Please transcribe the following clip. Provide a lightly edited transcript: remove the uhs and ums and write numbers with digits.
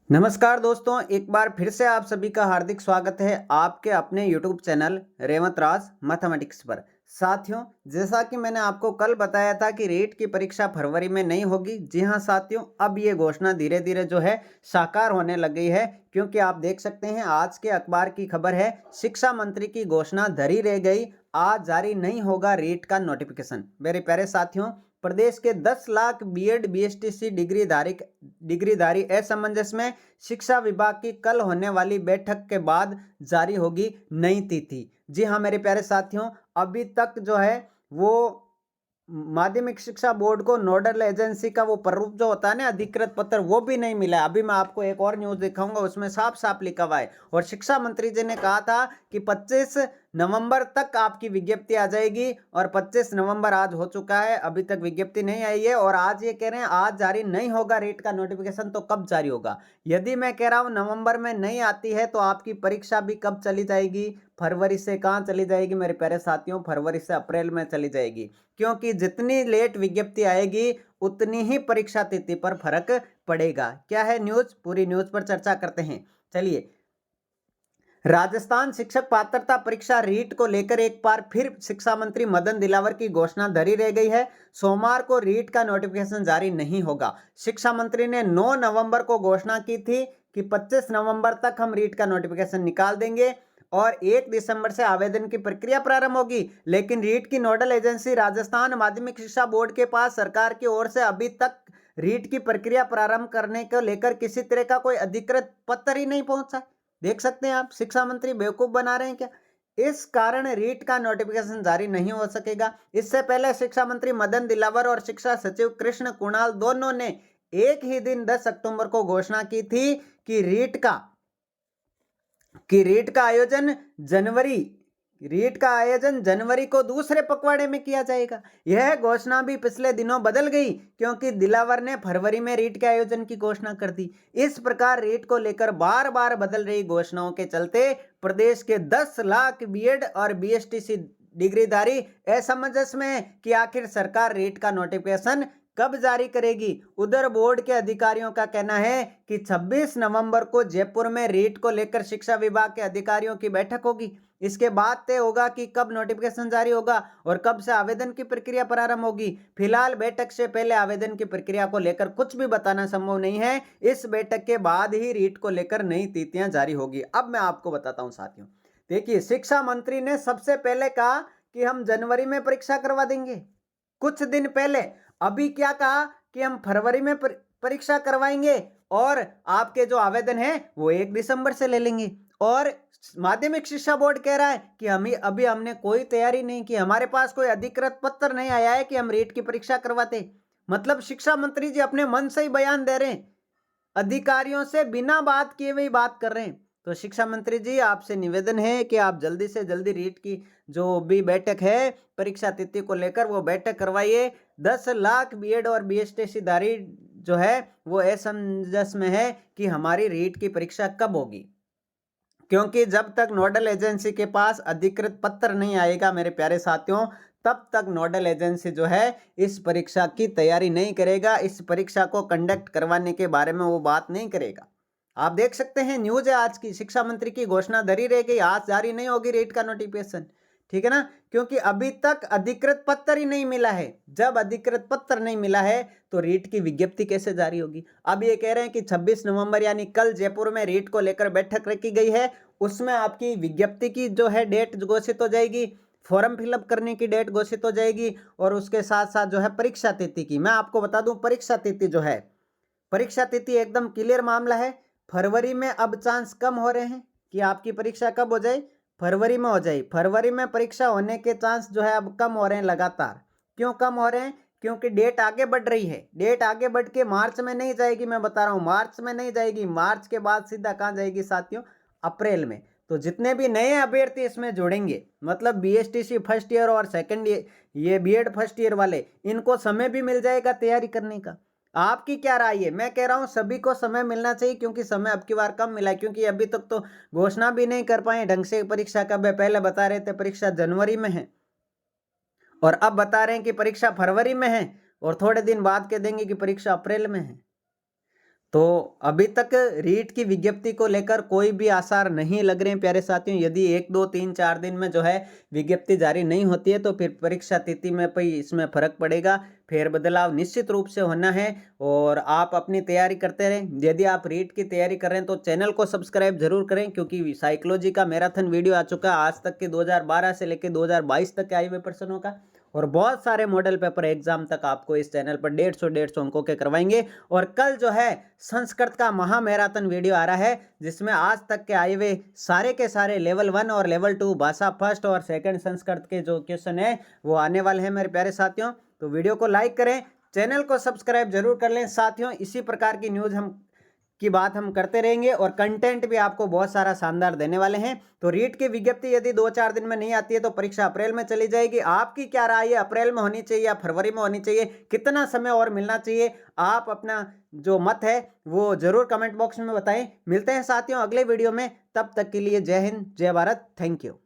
नमस्कार दोस्तों, एक बार फिर से आप सभी का हार्दिक स्वागत है आपके अपने YouTube चैनल रेवंत राज मैथमेटिक्स पर। साथियों, जैसा कि मैंने आपको कल बताया था कि रीट की परीक्षा फरवरी में नहीं होगी। जी हां साथियों, अब ये घोषणा धीरे धीरे जो है साकार होने लग गई है, क्योंकि आप देख सकते हैं आज के अखबार की खबर है, शिक्षा मंत्री की घोषणा धरी रह गई, आज जारी नहीं होगा रीट का नोटिफिकेशन। मेरे प्यारे साथियों, प्रदेश के 10 लाख बीएड बीएसटीसी डिग्रीधारी असमंजस में शिक्षा विभाग की कल होने वाली बैठक के बाद जारी होगी नई तिथि। जी हाँ मेरे प्यारे साथियों, अभी तक जो है वो माध्यमिक शिक्षा बोर्ड को नोडल एजेंसी का वो प्रारूप जो होता है ना, अधिकृत पत्र, वो भी नहीं मिला। अभी मैं आपको एक और न्यूज दिखाऊंगा, उसमें साफ साफ लिखा हुआ है। और शिक्षा मंत्री जी ने कहा था कि 25 नवंबर तक आपकी विज्ञप्ति आ जाएगी, और 25 नवंबर आज हो चुका है, अभी तक विज्ञप्ति नहीं आई है। और आज ये कह रहे हैं आज जारी नहीं होगा रीट का नोटिफिकेशन। तो कब जारी होगा? यदि मैं कह रहा हूं नवंबर में नहीं आती है, तो आपकी परीक्षा भी कब चली जाएगी? फरवरी से कहाँ चली जाएगी मेरे प्यारे साथियों? फरवरी से अप्रैल में चली जाएगी, क्योंकि जितनी लेट विज्ञप्ति आएगी उतनी ही परीक्षा तिथि पर फर्क पड़ेगा। क्या है न्यूज? पूरी न्यूज पर चर्चा करते हैं। चलिए, राजस्थान शिक्षक पात्रता परीक्षा रीट को लेकर एक बार फिर शिक्षा मंत्री मदन दिलावर की घोषणा धरी रह गई है। सोमवार को रीट का नोटिफिकेशन जारी नहीं होगा। शिक्षा मंत्री ने 9 नवंबर को घोषणा की थी कि 25 नवंबर तक हम रीट का नोटिफिकेशन निकाल देंगे और 1 दिसंबर से आवेदन की प्रक्रिया प्रारंभ होगी। लेकिन रीट की नोडल एजेंसी राजस्थान माध्यमिक शिक्षा बोर्ड के पास सरकार की ओर से अभी तक रीट की प्रक्रिया प्रारंभ करने को लेकर किसी तरह का कोई अधिकृत पत्र ही नहीं पहुंचा। देख सकते हैं आप, शिक्षा मंत्री बेवकूफ बना रहे हैं क्या? इस कारण रीट का नोटिफिकेशन जारी नहीं हो सकेगा। इससे पहले शिक्षा मंत्री मदन दिलावर और शिक्षा सचिव कृष्ण कुणाल दोनों ने एक ही दिन 10 अक्टूबर को घोषणा की थी कि रीट का आयोजन जनवरी को दूसरे पखवाड़े में किया जाएगा। यह घोषणा भी पिछले दिनों बदल गई, क्योंकि दिलावर ने फरवरी में रीट के आयोजन की घोषणा कर दी। इस प्रकार रीट को लेकर बार बार बदल रही घोषणाओं के चलते प्रदेश के 10 लाख बीएड और बीएसटीसी डिग्रीधारी असमंजस में कि आखिर सरकार रीट का नोटिफिकेशन कब जारी करेगी। उधर बोर्ड के अधिकारियों का कहना है कि 26 नवंबर को जयपुर में रीट को लेकर शिक्षा विभाग के अधिकारियों की बैठक होगी। इसके बाद तय होगा कि कब नोटिफिकेशन जारी होगा और कब से आवेदन की प्रक्रिया प्रारंभ होगी। फिलहाल बैठक से पहले आवेदन की प्रक्रिया को लेकर कुछ भी बताना संभव नहीं है। इस बैठक के बाद ही रीट को लेकर नई तिथियां जारी होगी। अब मैं आपको बताता हूं साथियों, देखिए, शिक्षा मंत्री ने सबसे पहले कहा कि हम जनवरी में परीक्षा करवा देंगे कुछ दिन पहले। अभी क्या कहा कि हम फरवरी में परीक्षा करवाएंगे और आपके जो आवेदन है वो 1 दिसंबर से ले लेंगे। और माध्यमिक शिक्षा बोर्ड कह रहा है कि अभी हमने कोई तैयारी नहीं की, हमारे पास कोई अधिकृत पत्र नहीं आया है कि हम रीट की परीक्षा करवाते। मतलब शिक्षा मंत्री जी अपने मन से ही बयान दे रहे हैं, अधिकारियों से बिना बात किए हुए बात कर रहे हैं। तो शिक्षा मंत्री जी, आपसे निवेदन है कि आप जल्दी से जल्दी रीट की जो भी बैठक है परीक्षा तिथि को लेकर वो बैठक करवाइए। 10 लाख बीएड और बीएसटीसी धारी जो है वो असमंजस में है कि हमारी रीट की परीक्षा कब होगी, क्योंकि जब तक नोडल एजेंसी के पास अधिकृत पत्र नहीं आएगा मेरे प्यारे साथियों, तब तक नोडल एजेंसी जो है इस परीक्षा की तैयारी नहीं करेगा, इस परीक्षा को कंडक्ट करवाने के बारे में वो बात नहीं करेगा। आप देख सकते हैं, न्यूज है आज की, शिक्षा मंत्री की घोषणा धरी रह गई, आज जारी नहीं होगी रीट का नोटिफिकेशन। ठीक है ना? क्योंकि अभी तक अधिकृत पत्र ही नहीं मिला है। जब अधिकृत पत्र नहीं मिला है तो रीट की विज्ञप्ति कैसे जारी होगी? अब ये कह रहे हैं कि 26 नवंबर यानी कल जयपुर में रीट को लेकर बैठक रखी गई है, उसमें आपकी विज्ञप्ति की जो है डेट घोषित हो जाएगी, फॉर्म फिलअप करने की डेट घोषित हो जाएगी, और उसके साथ साथ जो है परीक्षा तिथि की, मैं आपको बता दूं, परीक्षा तिथि जो है, परीक्षा तिथि एकदम क्लियर मामला है। फरवरी में अब चांस कम हो रहे हैं कि आपकी परीक्षा कब हो जाए, फरवरी में हो जाए। फरवरी में परीक्षा होने के चांस जो है अब कम हो रहे हैं लगातार। क्यों कम हो रहे हैं? क्योंकि डेट आगे बढ़ रही है। डेट आगे बढ़ के मार्च में नहीं जाएगी, मैं बता रहा हूँ, मार्च में नहीं जाएगी। मार्च के बाद सीधा कहाँ जाएगी साथियों? अप्रैल में। तो जितने भी नए अभ्यर्थी इसमें जुड़ेंगे, मतलब बीएसटीसी फर्स्ट ईयर और सेकंड ईयर, ये बीएड फर्स्ट ईयर वाले, इनको समय भी मिल जाएगा तैयारी करने का। आपकी क्या राय है? मैं कह रहा हूं सभी को समय मिलना चाहिए, क्योंकि समय अब की बार कम मिला है, क्योंकि अभी तक तो घोषणा भी नहीं कर पाए ढंग से परीक्षा कब है। पहले बता रहे थे परीक्षा जनवरी में है, और अब बता रहे हैं कि परीक्षा फरवरी में है, और थोड़े दिन बाद कह देंगे कि परीक्षा अप्रैल में है। तो अभी तक रीट की विज्ञप्ति को लेकर कोई भी आसार नहीं लग रहे हैं प्यारे साथियों। यदि 1, 2, 3, 4 दिन में जो है विज्ञप्ति जारी नहीं होती है तो फिर परीक्षा तिथि में भी इसमें फर्क पड़ेगा। फेरबदलाव निश्चित रूप से होना है और आप अपनी तैयारी करते रहें। यदि आप रीट की तैयारी कर रहे हैं तो चैनल को सब्सक्राइब जरूर करें, क्योंकि साइकोलॉजी का मैराथन वीडियो आ चुका है आज तक के 2012 से लेकर 2022 तक के आए हुए प्रश्नों का, और बहुत सारे मॉडल पेपर एग्जाम तक आपको इस चैनल पर 150 अंकों के करवाएंगे। और कल जो है संस्कृत का महा मैराथन वीडियो आ रहा है, जिसमें आज तक के आए हुए सारे के सारे लेवल 1 और लेवल 2 भाषा फर्स्ट और सेकंड संस्कृत के जो क्वेश्चन है वो आने वाले हैं मेरे प्यारे साथियों। तो वीडियो को लाइक करें, चैनल को सब्सक्राइब जरूर कर लें साथियों। इसी प्रकार की न्यूज़ की बात हम करते रहेंगे और कंटेंट भी आपको बहुत सारा शानदार देने वाले हैं। तो रीट की विज्ञप्ति यदि 2-4 दिन में नहीं आती है तो परीक्षा अप्रैल में चली जाएगी। आपकी क्या राय है, अप्रैल में होनी चाहिए या फरवरी में होनी चाहिए, कितना समय और मिलना चाहिए? आप अपना जो मत है वो जरूर कमेंट बॉक्स में बताएं। मिलते हैं साथियों अगले वीडियो में, तब तक के लिए जय हिंद, जय भारत, थैंक यू।